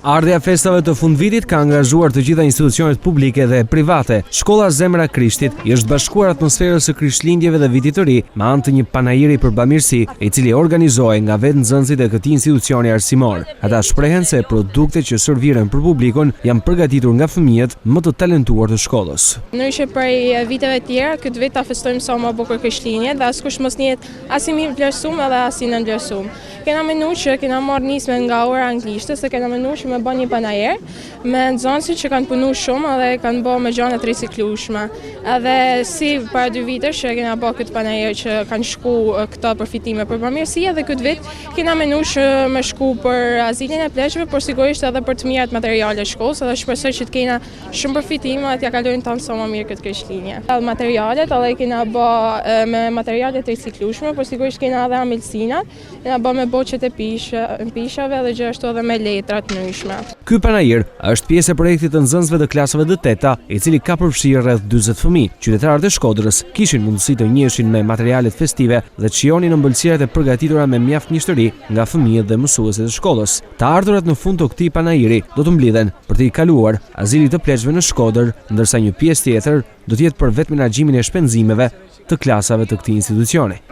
Ardhja festave të fundvitit ka angazhuar të gjitha institucionet publike dhe private. Shkolla Zemra e Krishtit i është bashkuar atmosferës së Krishtlindjeve dhe Vitit të Ri me anë të një panajiri për bamirësi, i cili organizohej nga vetë nxënësit e këtij institucioni arsimor. Ata shprehen se produktet që serviren për publikun janë përgatitur nga fëmijët më të talentuar të shkollës. Ndryshe prej viteve tjera, këtë vit ta festojmë sa më bukur Krishtlindjet dhe askush mos njihet as i mirë vlerësuar edhe as i nënvlerësuar. Kena menuar që kena marrë nisme nga ora anglisht, se kena menuar që me bën një panajer me nxënësit që kanë punuar shumë dhe kanë bërë me gjëra të riciklueshme. Edhe si para 2 vitesh që kena bërë këtë panajer që kanë shku këto përfitime për bamirësi, edhe këtë vit kena menuar që me shku për azilin e pleqshve, por sigurisht edhe për të mirat materiale shkollës, edhe shpresoj që të kena shumë përfitime dhe t'ja kalojnë tonë sa më mirë këtë Krishtlindje. Materialet edhe kena bërë me materiale të riciklueshme, por sigurisht kena edhe amilsinat, kena bërë me boqet e pishave dhe gjithashtu edhe me letra të ndryshme. Ky panajir është pjesë e projektit të nxënësve të klasave të 8-ta, i cili ka përfshirë rreth 40 fëmijë. Qytetarët e Shkodrës kishin mundësi të njiheshin me materialet festive dhe të shijonin ëmbëlsirat e përgatitura me mjaft njështëri nga fëmijët dhe mësuesit e shkollës. Të ardhurat në fund të këtij panajiri do të mblidhen për të i kaluar azilit të pleqshve në Shkodër, ndërsa një pjesë tjetër do të jetë për vetë menaxhimin e shpenzimeve të klasave të këtij institucioni.